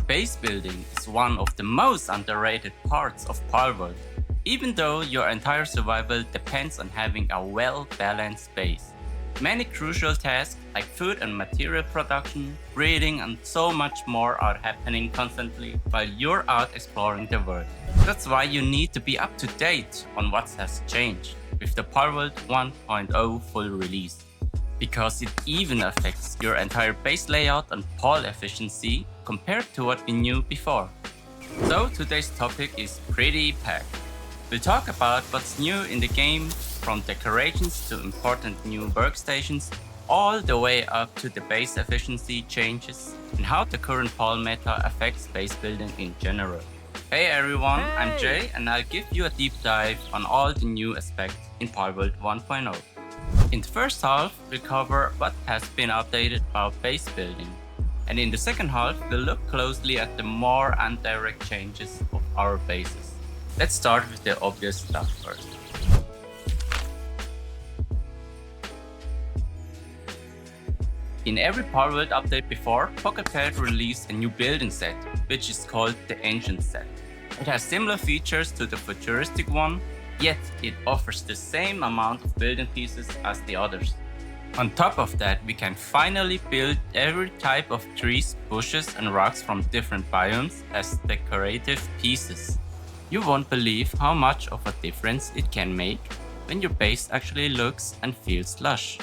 Base building is one of the most underrated parts of Palworld, even though your entire survival depends on having a well-balanced base. Many crucial tasks like food and material production, breeding and so much more are happening constantly while you're out exploring the world. That's why you need to be up to date on what has changed with the Palworld 1.0 full release, because it even affects your entire base layout and pole efficiency compared to what we knew before. So today's topic is pretty packed. We'll talk about what's new in the game, from decorations to important new workstations, all the way up to the base efficiency changes and how the current pole meta affects base building in general. Hey everyone, I'm Jay and I'll give you a deep dive on all the new aspects in Palworld 1.0. In the first half, we'll cover what has been updated about base building, and in the second half, we'll look closely at the more indirect changes of our bases. Let's start with the obvious stuff first. In every Palworld update before, Pocket released a new building set, which is called the Ancient set. It has similar features to the futuristic one, yet it offers the same amount of building pieces as the others. On top of that, we can finally build every type of trees, bushes and rocks from different biomes as decorative pieces. You won't believe how much of a difference it can make when your base actually looks and feels lush.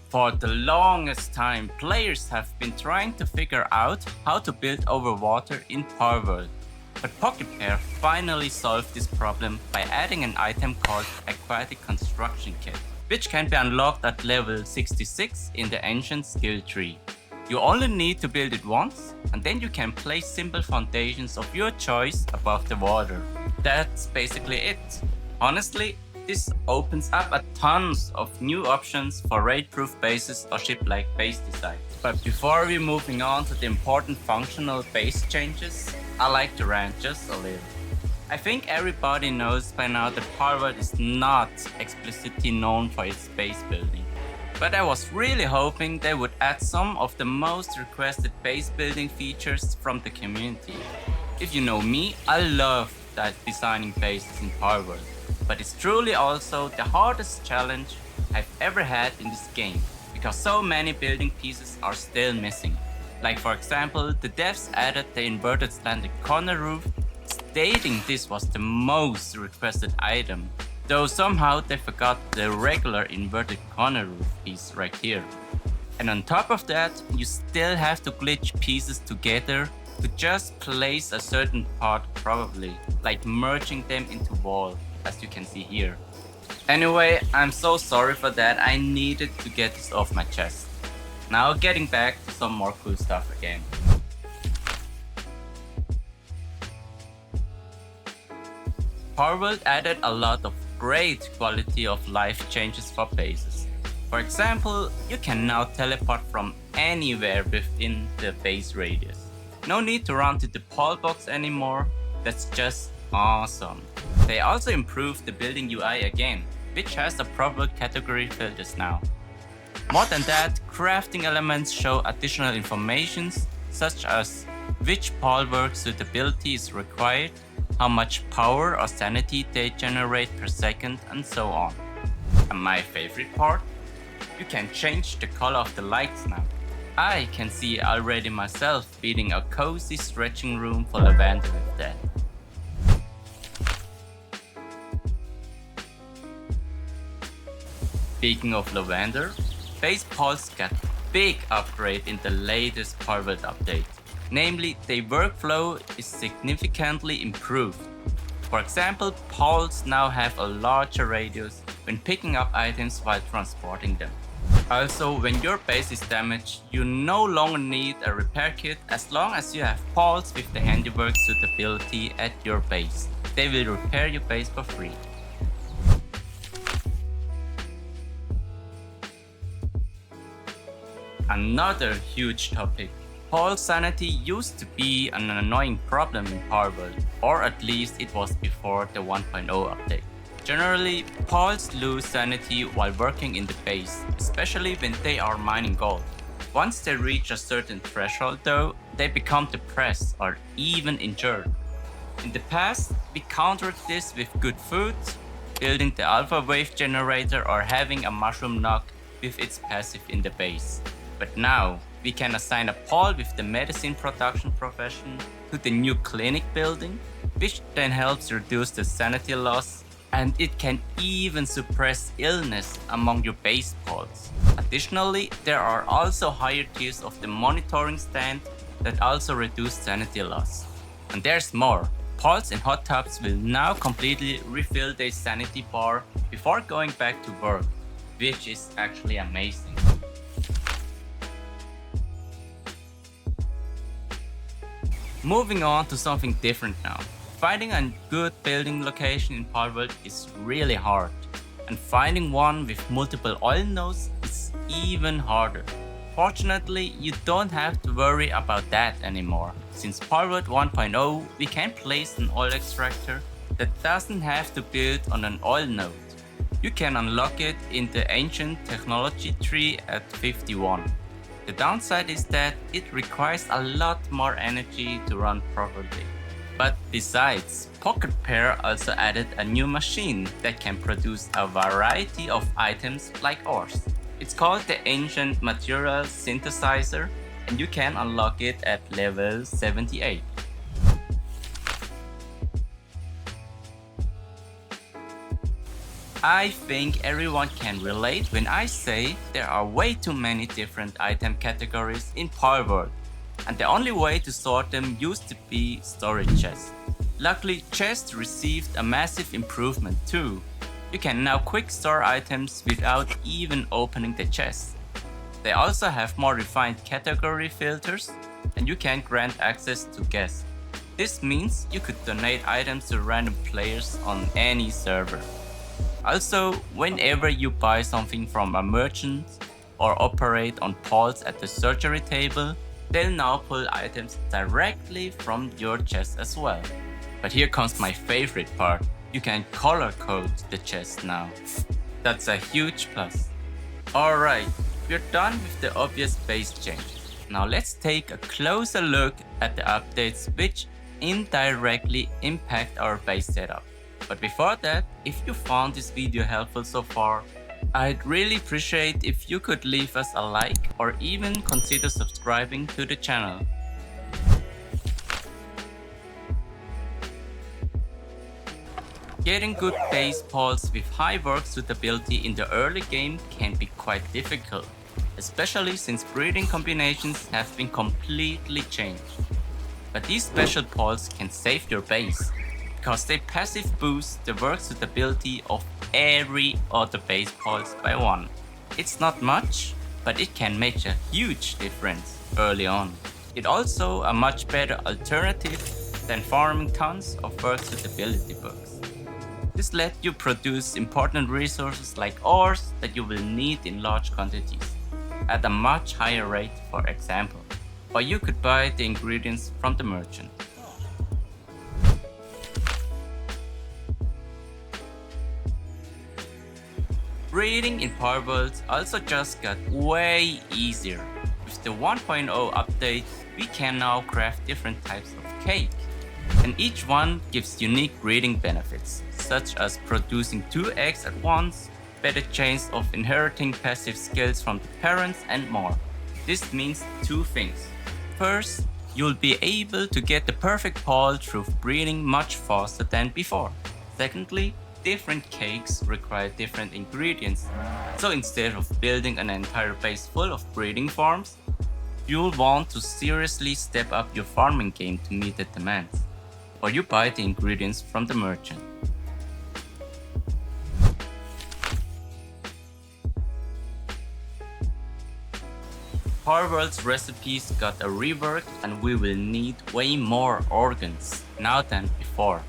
For the longest time, players have been trying to figure out how to build over water in Palworld. But Pocket finally solved this problem by adding an item called Aquatic Construction Kit, which can be unlocked at level 66 in the Ancient skill tree. You only need to build it once, and then you can place simple foundations of your choice above the water. That's basically it. Honestly, this opens up a tons of new options for raid-proof bases or ship-like base design. But before we moving on to the important functional base changes, I like to rant just a little. I think everybody knows by now that Palworld is not explicitly known for its base building. But I was really hoping they would add some of the most requested base building features from the community. If you know me, I love that designing bases in Palworld, but it's truly also the hardest challenge I've ever had in this game, because so many building pieces are still missing. Like for example, the devs added the inverted slanted corner roof, stating this was the most requested item, though somehow they forgot the regular inverted corner roof piece right here. And on top of that, you still have to glitch pieces together to just place a certain part probably, like merging them into wall, as you can see here. Anyway, I'm so sorry for that, I needed to get this off my chest. Now getting back to some more cool stuff again. Palworld added a lot of great quality of life changes for bases. For example, you can now teleport from anywhere within the base radius. No need to run to the pole box anymore, that's just awesome. They also improved the building UI again, which has the proper category filters now. More than that, crafting elements show additional informations such as which Palworld suitability is required, how much power or sanity they generate per second, and so on. And my favorite part? You can change the color of the lights now. I can see already myself building a cozy stretching room for lavender with that. Speaking of lavender, base poles got big upgrade in the latest Palworld update. Namely, their workflow is significantly improved. For example, poles now have a larger radius when picking up items while transporting them. Also, when your base is damaged, you no longer need a repair kit as long as you have poles with the handiwork suitability at your base. They will repair your base for free. Another huge topic. Pole sanity used to be an annoying problem in Palworld, or at least it was before the 1.0 update. Generally, pols lose sanity while working in the base, especially when they are mining gold. Once they reach a certain threshold though, they become depressed or even injured. In the past, we countered this with good food, building the alpha wave generator or having a mushroom knock with its passive in the base. But now, we can assign a pol with the medicine production profession to the new clinic building, which then helps reduce the sanity loss, and it can even suppress illness among your base pols. Additionally, there are also higher tiers of the monitoring stand that also reduce sanity loss. And there's more. Pols in hot tubs will now completely refill their sanity bar before going back to work, which is actually amazing. Moving on to something different now. Finding a good building location in Palworld is really hard, and finding one with multiple oil nodes is even harder. Fortunately, you don't have to worry about that anymore. Since Palworld 1.0, we can place an oil extractor that doesn't have to build on an oil node. You can unlock it in the ancient technology tree at 51. The downside is that it requires a lot more energy to run properly. But besides, Pocket Pair also added a new machine that can produce a variety of items like ores. It's called the Ancient Materials Synthesizer, and you can unlock it at level 78. I think everyone can relate when I say there are way too many different item categories in Palworld, and the only way to sort them used to be storage chests. Luckily, chests received a massive improvement too. You can now quick store items without even opening the chest. They also have more refined category filters, and you can grant access to guests. This means you could donate items to random players on any server. Also, whenever you buy something from a merchant or operate on pols at the surgery table, they'll now pull items directly from your chest as well. But here comes my favorite part. You can color code the chest now. That's a huge plus. Alright, we're done with the obvious base changes. Now let's take a closer look at the updates which indirectly impact our base setup. But before that, if you found this video helpful so far, I'd really appreciate if you could leave us a like or even consider subscribing to the channel. Getting good base pols with high work suitability in the early game can be quite difficult, especially since breeding combinations have been completely changed. But these special pols can save your base, because they passive boost the work suitability of every other base pols by 1. It's not much, but it can make a huge difference early on. It's also a much better alternative than farming tons of work suitability books. This lets you produce important resources like ores that you will need in large quantities, at a much higher rate for example, or you could buy the ingredients from the merchant. Breeding in Palworld also just got way easier. With the 1.0 update, we can now craft different types of cake, and each one gives unique breeding benefits, such as producing 2 eggs at once, better chance of inheriting passive skills from the parents, and more. This means 2 things. First, you'll be able to get the perfect pol through breeding much faster than before. Secondly, different cakes require different ingredients, so instead of building an entire base full of breeding farms, you'll want to seriously step up your farming game to meet the demands, or you buy the ingredients from the merchant. Palworld's recipes got a rework, and we will need way more organs now than before,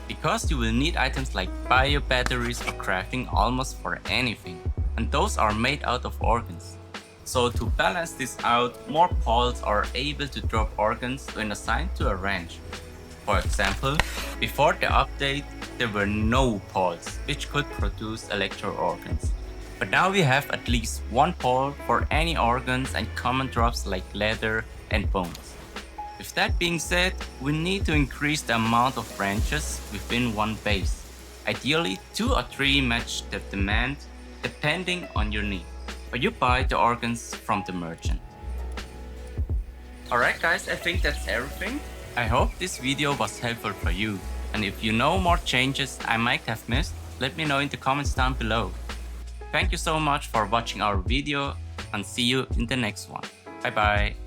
because you will need items like bio batteries for crafting almost for anything, and those are made out of organs. So to balance this out, more pols are able to drop organs when assigned to a range. For example, before the update, there were no poles which could produce electro organs. But now we have at least one pole for any organs and common drops like leather and bones. With that being said, we need to increase the amount of branches within one base. Ideally, 2 or 3 match the demand depending on your need, or you buy the organs from the merchant. Alright guys, I think that's everything. I hope this video was helpful for you, and if you know more changes I might have missed, let me know in the comments down below. Thank you so much for watching our video and see you in the next one. Bye bye.